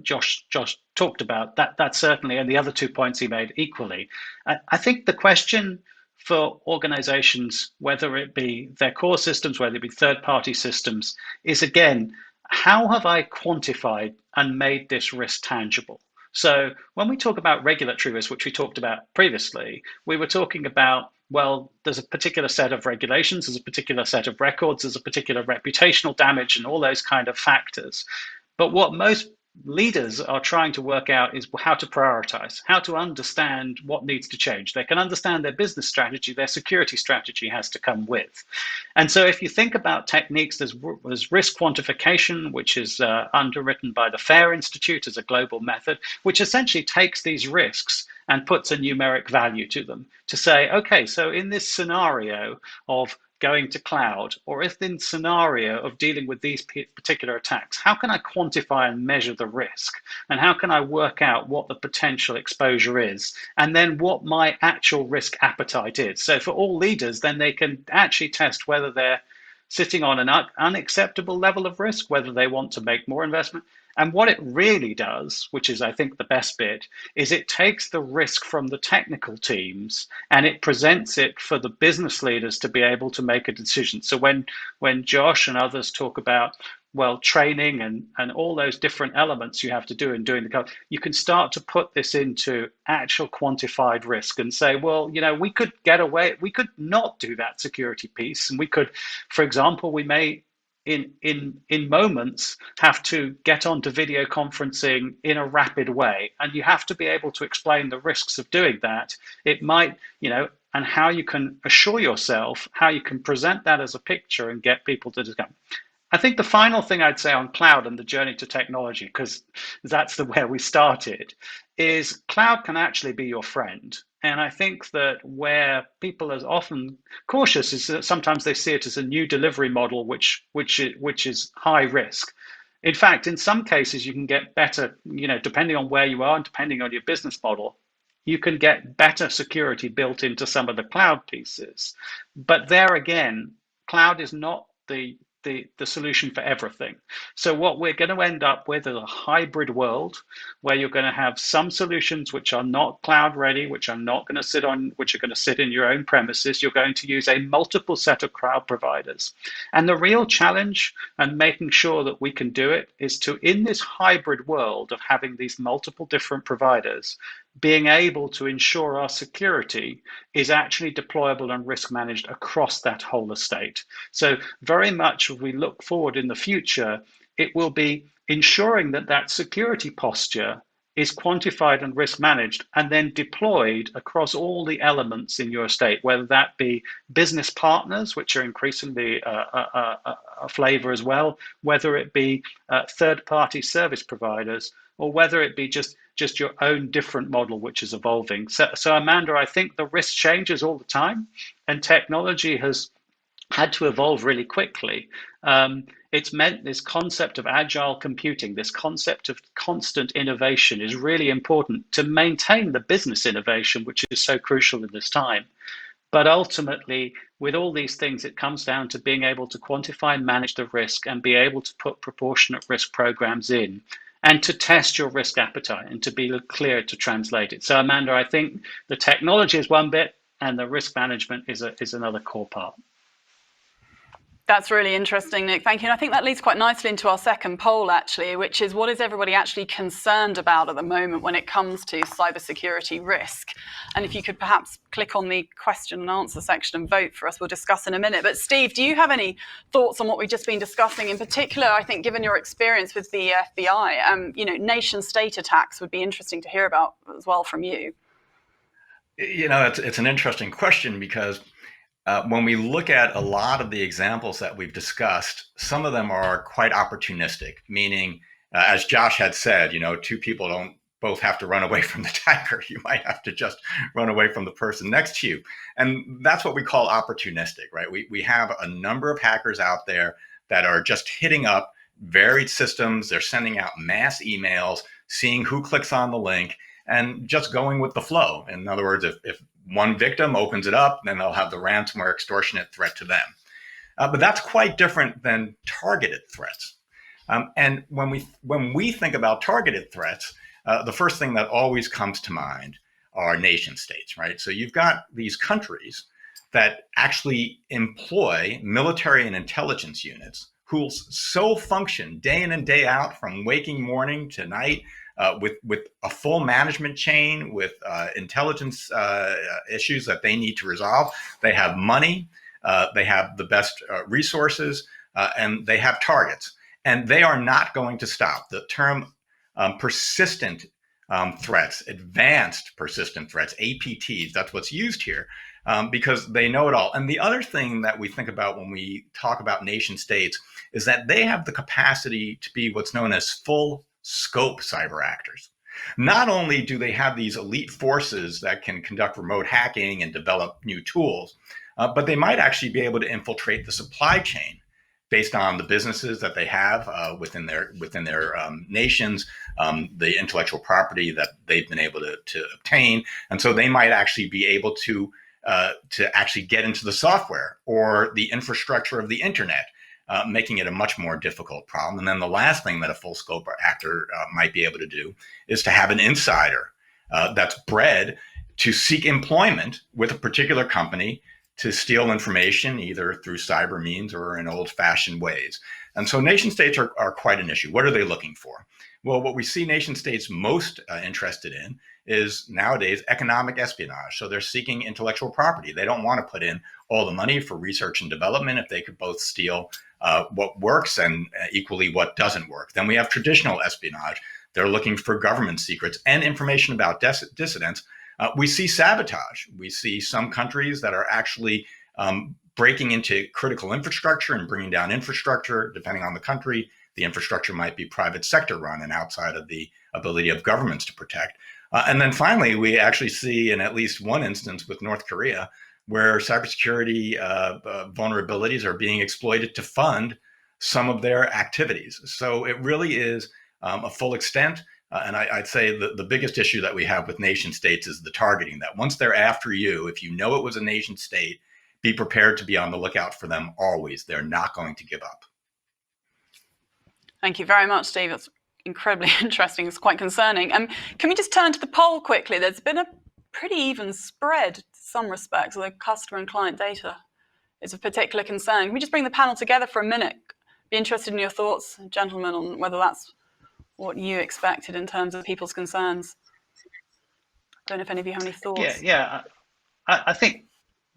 E: Josh talked about, that certainly, and the other 2 points he made equally, I think the question for organizations, whether it be their core systems, whether it be third-party systems, is again, how have I quantified and made this risk tangible? So when we talk about regulatory risk, which we talked about previously, we were talking about, well, there's a particular set of regulations, there's a particular set of records, there's a particular reputational damage and all those kind of factors. But what most leaders are trying to work out is how to prioritize, how to understand what needs to change. They can understand their business strategy, their security strategy has to come with. And so if you think about techniques, there's risk quantification, which is underwritten by the FAIR Institute as a global method, which essentially takes these risks and puts a numeric value to them to say, okay, so in this scenario of going to cloud, or if in scenario of dealing with these particular attacks, how can I quantify and measure the risk? And how can I work out what the potential exposure is? And then what my actual risk appetite is. So for all leaders, then they can actually test whether they're sitting on an unacceptable level of risk, whether they want to make more investment. And what it really does, which is I think the best bit, is it takes the risk from the technical teams and it presents it for the business leaders to be able to make a decision. So when Josh and others talk about, well, training and all those different elements you have to do in doing the code, you can start to put this into actual quantified risk and say, well, we could get away, we could not do that security piece. And we could, for example, we may in moments have to get onto video conferencing in a rapid way, and you have to be able to explain the risks of doing that. It might, and how you can assure yourself, how you can present that as a picture and get people to discuss. I think the final thing I'd say on cloud and the journey to technology, because that's where we started, is cloud can actually be your friend. And I think that where people are often cautious is that sometimes they see it as a new delivery model, which is high risk. In fact, in some cases, you can get better, depending on where you are and depending on your business model, you can get better security built into some of the cloud pieces. But there again, cloud is not the solution for everything. So what we're going to end up with is a hybrid world where you're going to have some solutions which are not cloud ready, which are not going to sit on, which are going to sit in your own premises. You're going to use a multiple set of cloud providers. And the real challenge and making sure that we can do it is to, in this hybrid world of having these multiple different providers, being able to ensure our security is actually deployable and risk managed across that whole estate. So very much as we look forward in the future, it will be ensuring that that security posture is quantified and risk managed and then deployed across all the elements in your estate, whether that be business partners, which are increasingly a flavor as well, whether it be third-party service providers, or whether it be just your own different model, which is evolving. So Amanda, I think the risk changes all the time, and technology has had to evolve really quickly. It's meant this concept of agile computing, this concept of constant innovation is really important to maintain the business innovation, which is so crucial in this time. But ultimately, with all these things, it comes down to being able to quantify and manage the risk and be able to put proportionate risk programs in, and to test your risk appetite and to be clear to translate it. So Amanda, I think the technology is one bit and the risk management is another core part.
A: That's really interesting, Nick. Thank you. And I think that leads quite nicely into our second poll, actually, which is what is everybody actually concerned about at the moment when it comes to cybersecurity risk? And if you could perhaps click on the question and answer section and vote for us, we'll discuss in a minute. But Steve, do you have any thoughts on what we've just been discussing? In particular, I think given your experience with the FBI, nation state attacks would be interesting to hear about as well from you.
D: It's an interesting question because when we look at a lot of the examples that we've discussed, some of them are quite opportunistic, meaning, as Josh had said, two people don't both have to run away from the tiger. You might have to just run away from the person next to you. And that's what we call opportunistic, right? We have a number of hackers out there that are just hitting up varied systems. They're sending out mass emails, seeing who clicks on the link, and just going with the flow. In other words, if one victim opens it up, then they'll have the ransomware extortionate threat to them. But that's quite different than targeted threats. And when we think about targeted threats, the first thing that always comes to mind are nation states, right? So you've got these countries that actually employ military and intelligence units who so function day in and day out from waking morning to night, with a full management chain, with intelligence issues that they need to resolve. They have money, they have the best resources, and they have targets. And they are not going to stop. The term persistent threats, advanced persistent threats, APTs, that's what's used here, because they know it all. And the other thing that we think about when we talk about nation states is that they have the capacity to be what's known as full scope cyber actors. Not only do they have these elite forces that can conduct remote hacking and develop new tools, but they might actually be able to infiltrate the supply chain based on the businesses that they have within their nations, the intellectual property that they've been able to obtain. And so they might actually be able to actually get into the software or the infrastructure of the internet, making it a much more difficult problem. And then the last thing that a full scope actor might be able to do is to have an insider that's bred to seek employment with a particular company to steal information either through cyber means or in old-fashioned ways. And so nation states are quite an issue. What are they looking for? Well, what we see nation states most interested in is nowadays economic espionage. So they're seeking intellectual property. They don't want to put in all the money for research and development if they could both steal what works and equally what doesn't work. Then we have traditional espionage. They're looking for government secrets and information about dissidents. We see sabotage. We see some countries that are actually breaking into critical infrastructure and bringing down infrastructure. Depending on the country, the infrastructure might be private sector run and outside of the ability of governments to protect. And then finally, we actually see in at least one instance with North Korea where cybersecurity vulnerabilities are being exploited to fund some of their activities. So it really is a full extent. And I'd say the biggest issue that we have with nation states is the targeting, that once they're after you, if you know it was a nation state, be prepared to be on the lookout for them always. They're not going to give up.
A: Thank you very much, Steve. That's incredibly interesting. It's quite concerning. Can we just turn to the poll quickly? There's been a pretty even spread in some respects, although customer and client data is of particular concern. Can we just bring the panel together for a minute? Be interested in your thoughts, gentlemen, on whether that's what you expected in terms of people's concerns. I don't know if any of you have any thoughts.
E: Yeah. I think,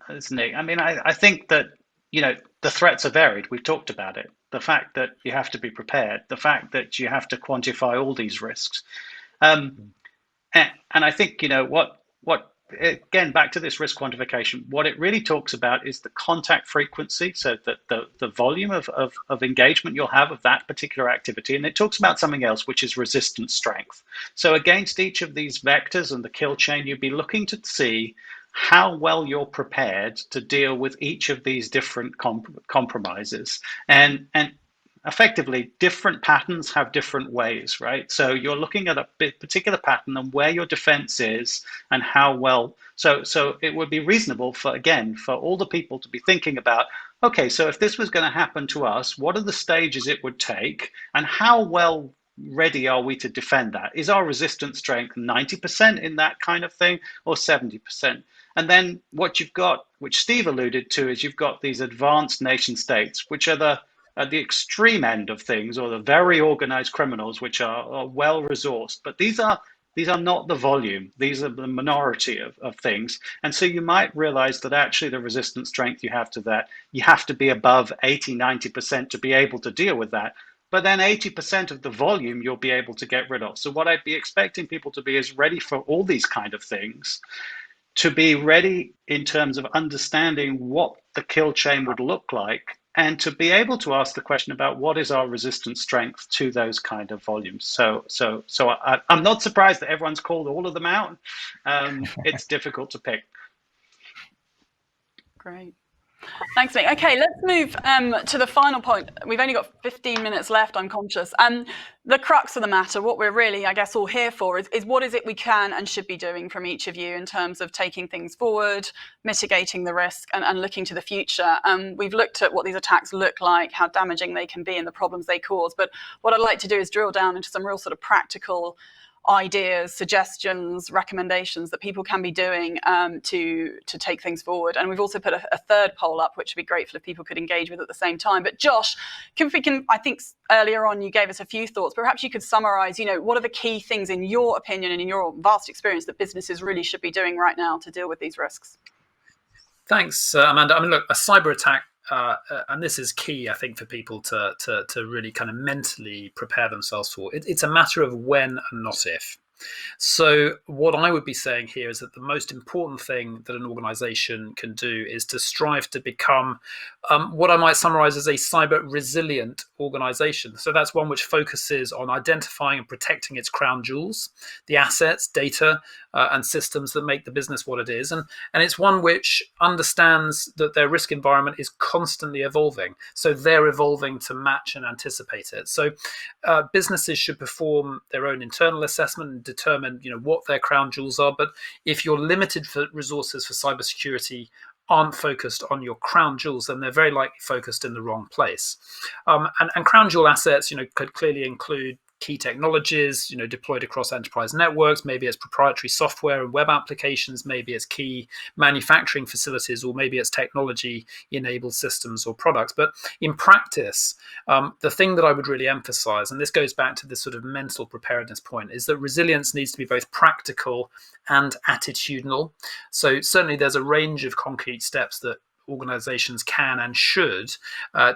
E: it's Nick. I mean, I think that, the threats are varied. We've talked about it. The fact that you have to be prepared, the fact that you have to quantify all these risks. And I think, what again, back to this risk quantification, what it really talks about is the contact frequency, so that the volume of engagement you'll have of that particular activity. And it talks about something else, which is resistance strength. So against each of these vectors and the kill chain, you'd be looking to see how well you're prepared to deal with each of these different compromises. And effectively, different patterns have different ways, right? So you're looking at a particular pattern and where your defense is and how well. So it would be reasonable for all the people to be thinking about, okay, so if this was going to happen to us, what are the stages it would take and how well ready are we to defend that? Is our resistance strength 90% in that kind of thing or 70%? And then what you've got, which Steve alluded to, is you've got these advanced nation states, which are at the extreme end of things, or the very organized criminals, which are well resourced. But these are not the volume. These are the minority of things. And so you might realize that actually the resistant strength you have to that, you have to be above 80, 90% to be able to deal with that. But then 80% of the volume you'll be able to get rid of. So what I'd be expecting people to be is ready for all these kind of things, to be ready in terms of understanding what the kill chain would look like, and to be able to ask the question about what is our resistant strength to those kind of volumes. So I'm not surprised that everyone's called all of them out. It's difficult to pick.
A: Great. Thanks, Nick. Okay, let's move to the final point. We've only got 15 minutes left, I'm conscious. The crux of the matter, what we're really, I guess, all here for is what is it we can and should be doing from each of you in terms of taking things forward, mitigating the risk, and looking to the future. We've looked at what these attacks look like, how damaging they can be, and the problems they cause. But what I'd like to do is drill down into some real sort of practical ideas, suggestions, recommendations that people can be doing to take things forward. And we've also put a third poll up, which would be grateful if people could engage with at the same time. But Josh, I think earlier on you gave us a few thoughts, but perhaps you could summarize, what are the key things in your opinion and in your vast experience that businesses really should be doing right now to deal with these risks?
B: Thanks, Amanda. I mean, look, a cyber attack, and this is key, I think, for people to really kind of mentally prepare themselves for. It's a matter of when and not if. So what I would be saying here is that the most important thing that an organization can do is to strive to become what I might summarize as a cyber resilient organization. So that's one which focuses on identifying and protecting its crown jewels, the assets, data, and systems that make the business what it is. And it's one which understands that their risk environment is constantly evolving. So they're evolving to match and anticipate it. So businesses should perform their own internal assessment and determine, what their crown jewels are. But if you're limited for resources for cybersecurity aren't focused on your crown jewels, then they're very likely focused in the wrong place. And crown jewel assets, could clearly include key technologies, deployed across enterprise networks. Maybe it's proprietary software and web applications. Maybe it's key manufacturing facilities, or maybe it's technology-enabled systems or products. But in practice, the thing that I would really emphasize, and this goes back to this sort of mental preparedness point, is that resilience needs to be both practical and attitudinal. So certainly there's a range of concrete steps that organizations can and should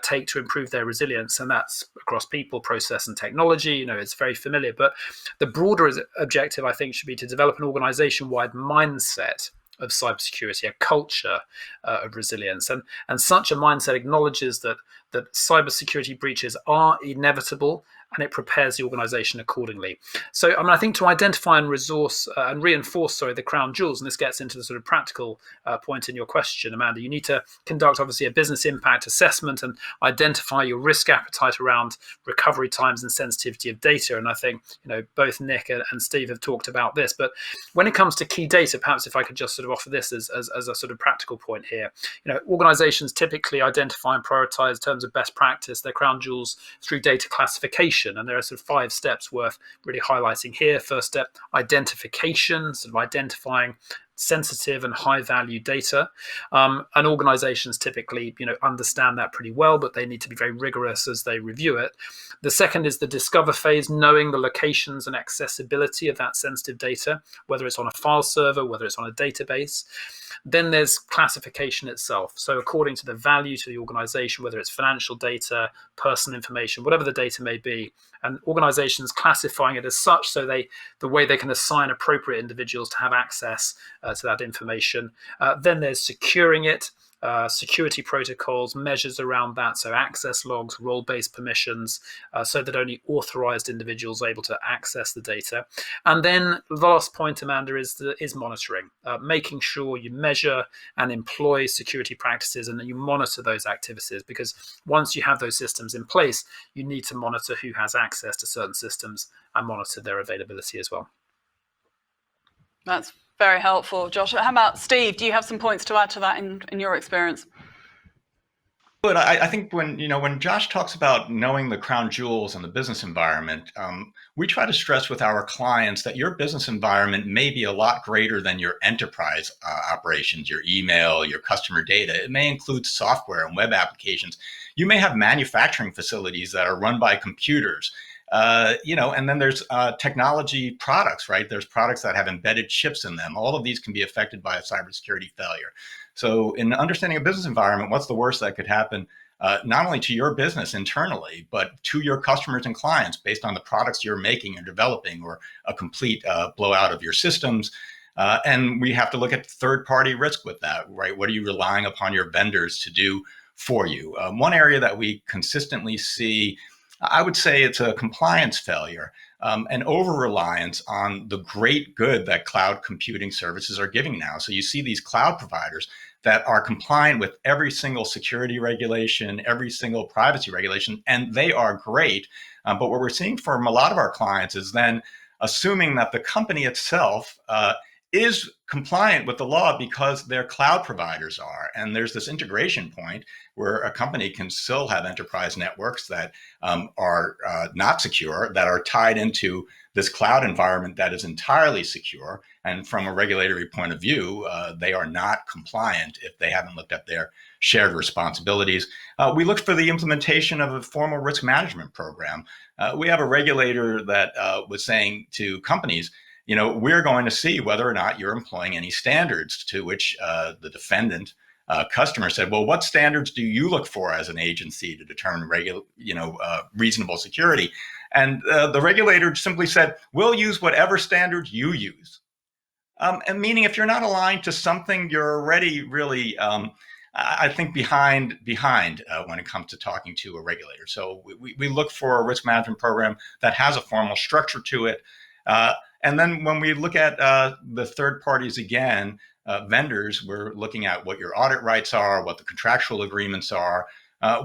B: take to improve their resilience, and that's across people, process, and technology. It's very familiar, but the broader objective, I think, should be to develop an organization-wide mindset of cybersecurity, a culture of resilience, and such a mindset acknowledges that cybersecurity breaches are inevitable, and it prepares the organization accordingly. So, I think to identify and reinforce the crown jewels, and this gets into the sort of practical point in your question, Amanda, you need to conduct obviously a business impact assessment and identify your risk appetite around recovery times and sensitivity of data. And I think, both Nick and Steve have talked about this, but when it comes to key data, perhaps if I could just sort of offer this as a sort of practical point here, organizations typically identify and prioritize in terms of best practice their crown jewels through data classification. And there are sort of 5 steps worth really highlighting here. First step, identification, sort of identifying sensitive and high value data. And organizations typically, understand that pretty well, but they need to be very rigorous as they review it. The second is the discover phase, knowing the locations and accessibility of that sensitive data, whether it's on a file server, whether it's on a database. Then there's classification itself. So according to the value to the organization, whether it's financial data, personal information, whatever the data may be, and organizations classifying it as such, so the way they can assign appropriate individuals to have access to that information. Then there's securing it, security protocols, measures around that, so access logs, role-based permissions, so that only authorized individuals are able to access the data. And then the last point, Amanda, is monitoring, making sure you measure and employ security practices and you monitor those activities, because once you have those systems in place, you need to monitor who has access to certain systems and monitor their availability as well.
A: That's very helpful, Josh. How about Steve? Do you have some points to add to that in your experience?
D: But I think when Josh talks about knowing the crown jewels in the business environment, we try to stress with our clients that your business environment may be a lot greater than your enterprise operations, your email, your customer data. It may include software and web applications. You may have manufacturing facilities that are run by computers. And then there's technology products, right? There's products that have embedded chips in them. All of these can be affected by a cybersecurity failure. So in understanding a business environment, what's the worst that could happen, not only to your business internally, but to your customers and clients based on the products you're making or developing, or a complete blowout of your systems. And we have to look at third-party risk with that, right? What are you relying upon your vendors to do for you? One area that we consistently see, I would say it's a compliance failure, an over-reliance on the great good that cloud computing services are giving now. So you see these cloud providers that are compliant with every single security regulation, every single privacy regulation, and they are great. But what we're seeing from a lot of our clients is then assuming that the company itself is compliant with the law because their cloud providers are. And there's this integration point where a company can still have enterprise networks that are not secure, that are tied into this cloud environment that is entirely secure. And from a regulatory point of view, they are not compliant if they haven't looked at their shared responsibilities. We look for the implementation of a formal risk management program. We have a regulator that was saying to companies, we're going to see whether or not you're employing any standards, to which the defendant customer said, well, what standards do you look for as an agency to determine reasonable security? And the regulator simply said, we'll use whatever standards you use. And meaning if you're not aligned to something, you're already really, I think, behind when it comes to talking to a regulator. So we look for a risk management program that has a formal structure to it. And then when we look at the third parties again, vendors, we're looking at what your audit rights are, what the contractual agreements are.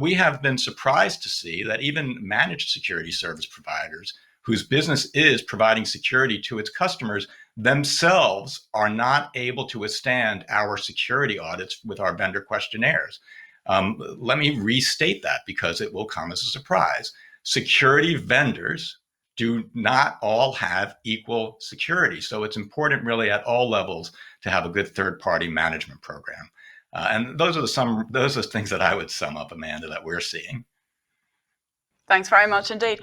D: We have been surprised to see that even managed security service providers whose business is providing security to its customers themselves are not able to withstand our security audits with our vendor questionnaires. Let me restate that because it will come as a surprise. Security vendors do not all have equal security. So it's important really at all levels to have a good third-party management program. And those are things that I would sum up, Amanda, that we're seeing.
A: Thanks very much indeed.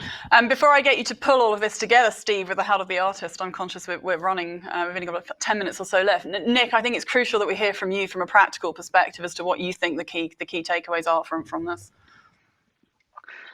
A: Before I get you to pull all of this together, Steve, with the help of the artist, I'm conscious we're running, we've only got 10 minutes or so left. Nick, I think it's crucial that we hear from you from a practical perspective as to what you think the key takeaways are from this.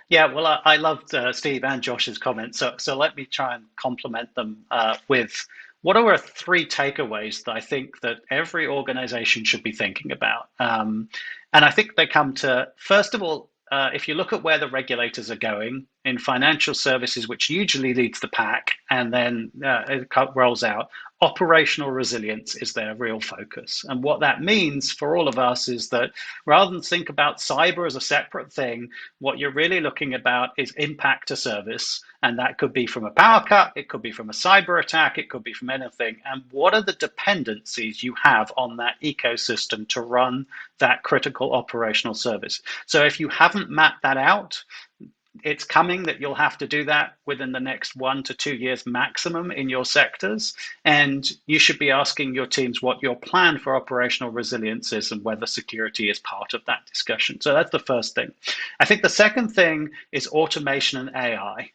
E: Yeah, well, I loved Steve and Josh's comments, so let me try and complement them with what are 3 takeaways that I think that every organization should be thinking about. And I think they come to, first of all, if you look at where the regulators are going in financial services, which usually leads the pack and then it rolls out, operational resilience is their real focus. And what that means for all of us is that rather than think about cyber as a separate thing, what you're really looking about is impact to service. And that could be from a power cut, it could be from a cyber attack, it could be from anything. And what are the dependencies you have on that ecosystem to run that critical operational service? So if you haven't mapped that out, it's coming that you'll have to do that within the next 1 to 2 years maximum in your sectors. And you should be asking your teams what your plan for operational resilience is and whether security is part of that discussion. So that's the first thing. I think the second thing is automation and AI.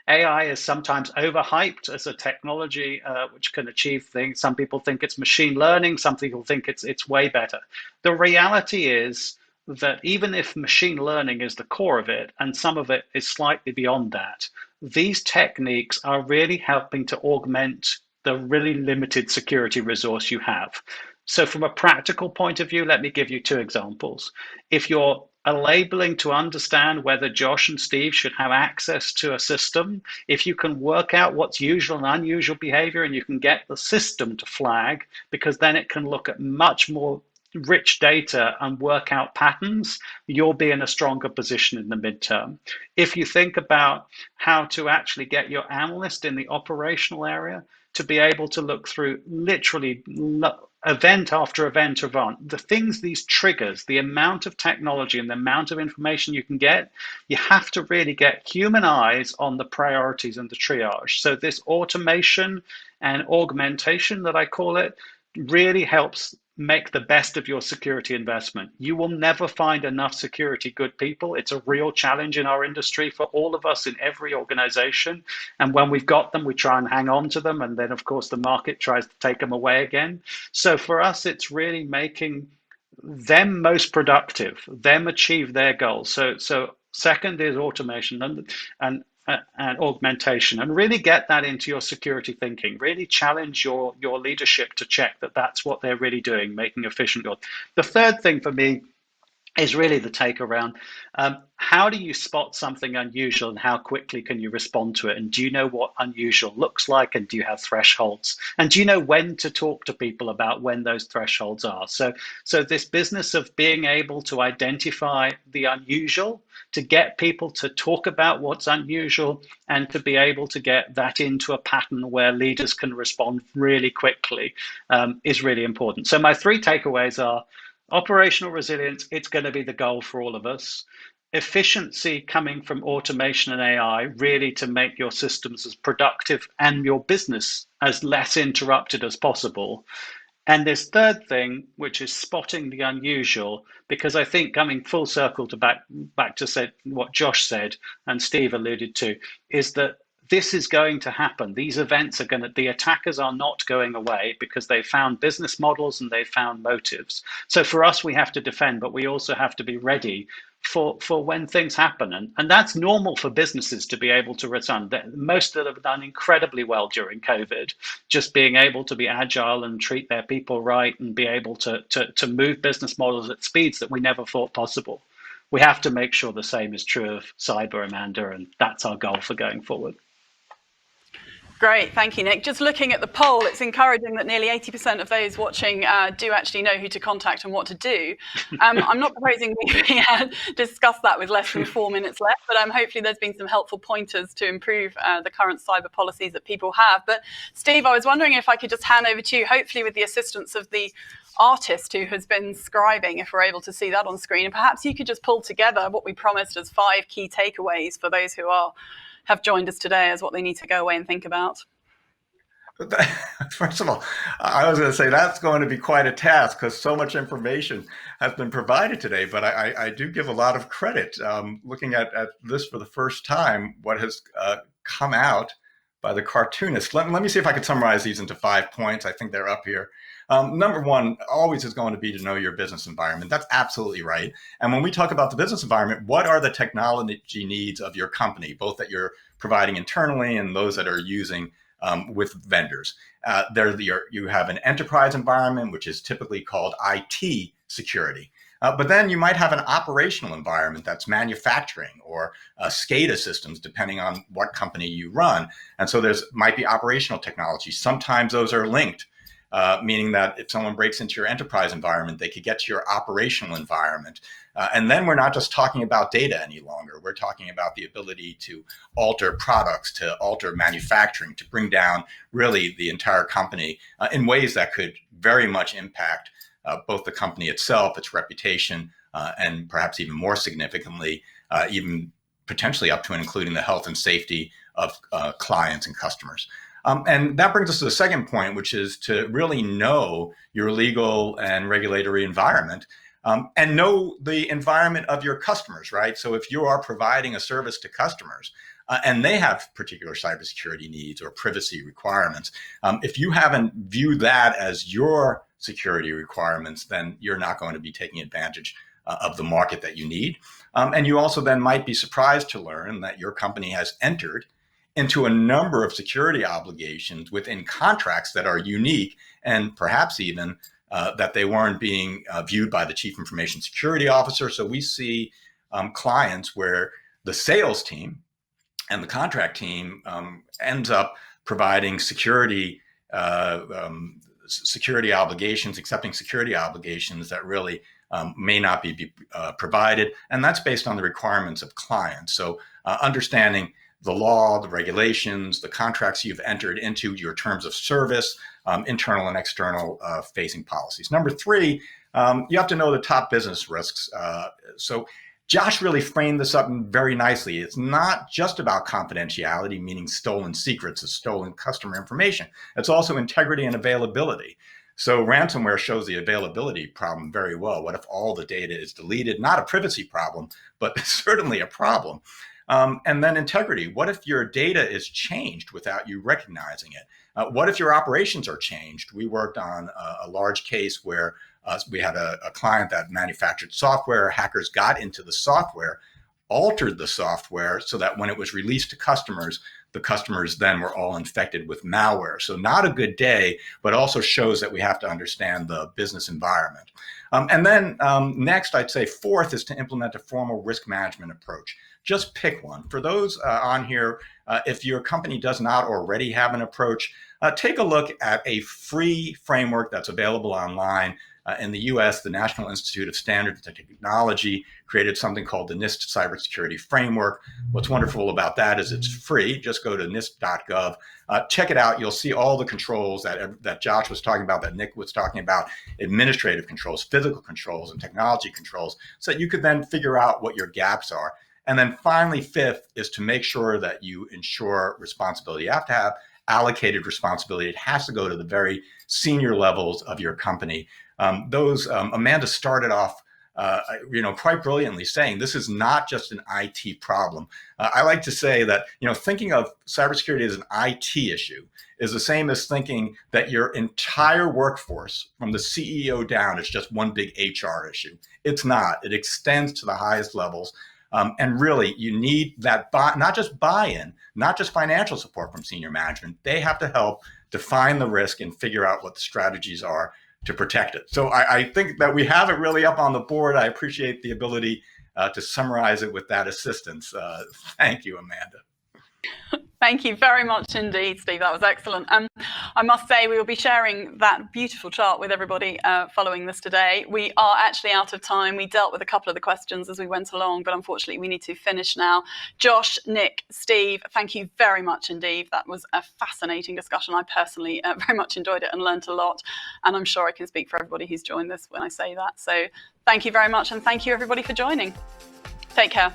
E: AI is sometimes overhyped as a technology which can achieve things. Some people think it's machine learning. Some people think it's way better. The reality is that even if machine learning is the core of it, and some of it is slightly beyond that, these techniques are really helping to augment the really limited security resource you have. So from a practical point of view, let me give you 2 examples. If you're labeling to understand whether Josh and Steve should have access to a system, if you can work out what's usual and unusual behavior and you can get the system to flag, because then it can look at much more rich data and work out patterns, you'll be in a stronger position in the midterm. If you think about how to actually get your analyst in the operational area to be able to look through literally event after event, the things, these triggers, the amount of technology and the amount of information you can get, you have to really get human eyes on the priorities and the triage. So this automation and augmentation, that I call it, really helps make the best of your security investment. You will never find enough security good people. It's a real challenge in our industry for all of us in every organization. And when we've got them, we try and hang on to them. And then, of course, the market tries to take them away again. So for us, it's really making them most productive, them achieve their goals. So second is automation and augmentation, and really get that into your security thinking. Really challenge your leadership to check that that's what they're really doing, making efficient goals. The third thing for me is really the take around how do you spot something unusual and how quickly can you respond to it? And do you know what unusual looks like? And do you have thresholds? And do you know when to talk to people about when those thresholds are? So this business of being able to identify the unusual, to get people to talk about what's unusual, and to be able to get that into a pattern where leaders can respond really quickly is really important. So my three takeaways are: operational resilience, it's going to be the goal for all of us. Efficiency coming from automation and AI, really to make your systems as productive and your business as less interrupted as possible. And this third thing, which is spotting the unusual, because I think coming full circle to back to say what Josh said and Steve alluded to, is that this is going to happen. These events are going to, the attackers are not going away because they found business models and they found motives. So for us, we have to defend, but we also have to be ready for when things happen. And that's normal for businesses to be able to respond. Most that have done incredibly well during COVID, just being able to be agile and treat their people right and be able to move business models at speeds that we never thought possible. We have to make sure the same is true of cyber, Amanda, and that's our goal for going forward.
A: Great, thank you, Nick. Just looking at the poll, it's encouraging that nearly 80% of those watching do actually know who to contact and what to do. I'm not proposing we discuss that with less than 4 minutes left, but hopefully there's been some helpful pointers to improve the current cyber policies that people have. But Steve, I was wondering if I could just hand over to you, hopefully with the assistance of the artist who has been scribing, if we're able to see that on screen, and perhaps you could just pull together what we promised as 5 key takeaways for those who have joined us today as what they need to go away and think about.
D: First of all, I was going to say that's going to be quite a task because so much information has been provided today, but I do give a lot of credit. Looking at this for the first time, what has come out by the cartoonist. Let me see if I can summarize these into 5 points. I think they're up here. Number one, always is going to be to know your business environment. That's absolutely right. And when we talk about the business environment, what are the technology needs of your company, both that you're providing internally and those that are using with vendors? You have an enterprise environment, which is typically called IT security. But then you might have an operational environment that's manufacturing or SCADA systems, depending on what company you run. And so might be operational technology. Sometimes those are linked. Meaning that if someone breaks into your enterprise environment, they could get to your operational environment. And then we're not just talking about data any longer. We're talking about the ability to alter products, to alter manufacturing, to bring down really the entire company in ways that could very much impact both the company itself, its reputation, and perhaps even more significantly, even potentially up to and including the health and safety of clients and customers. And that brings us to the second point, which is to really know your legal and regulatory environment and know the environment of your customers, right? So if you are providing a service to customers and they have particular cybersecurity needs or privacy requirements, if you haven't viewed that as your security requirements, then you're not going to be taking advantage of the market that you need. And you also then might be surprised to learn that your company has entered into a number of security obligations within contracts that are unique and perhaps even that they weren't being viewed by the chief information security officer. So we see clients where the sales team and the contract team ends up providing security obligations, accepting security obligations that really may not be provided. And that's based on the requirements of clients. So understanding the law, the regulations, the contracts you've entered into, your terms of service, internal and external facing policies. Number three, you have to know the top business risks. So Josh really framed this up very nicely. It's not just about confidentiality, meaning stolen secrets or stolen customer information. It's also integrity and availability. So ransomware shows the availability problem very well. What if all the data is deleted? Not a privacy problem, but certainly a problem. And then integrity. What if your data is changed without you recognizing it? What if your operations are changed? We worked on a large case where we had a client that manufactured software. Hackers got into the software, altered the software so that when it was released to customers, the customers then were all infected with malware. So not a good day, but also shows that we have to understand the business environment. And then next, I'd say fourth is to implement a formal risk management approach. Just pick one. For those on here, if your company does not already have an approach, take a look at a free framework that's available online. In the US, the National Institute of Standards and Technology created something called the Nist Cybersecurity Framework. What's wonderful about that is it's free. Just go to nist.gov. Check it out. You'll see all the controls that Josh was talking about, that Nick was talking about, administrative controls, physical controls, and technology controls, so that you could then figure out what your gaps are. And then finally, fifth is to make sure that you ensure responsibility. You have to have allocated responsibility. It has to go to the very senior levels of your company. Amanda started off, quite brilliantly saying this is not just an IT problem. I like to say that, thinking of cybersecurity as an IT issue is the same as thinking that your entire workforce, from the CEO down, is just one big HR issue. It's not. It extends to the highest levels. And really, you need that not just buy-in, not just financial support from senior management. They have to help define the risk and figure out what the strategies are to protect it. So I think that we have it really up on the board. I appreciate the ability to summarize it with that assistance. Thank you, Amanda.
A: Thank you very much indeed, Steve. That was excellent. I must say we will be sharing that beautiful chart with everybody following this today. We are actually out of time. We dealt with a couple of the questions as we went along, but unfortunately we need to finish now. Josh, Nick, Steve, thank you very much indeed. That was a fascinating discussion. I personally very much enjoyed it and learnt a lot. And I'm sure I can speak for everybody who's joined this when I say that. So thank you very much. And thank you everybody for joining. Take care.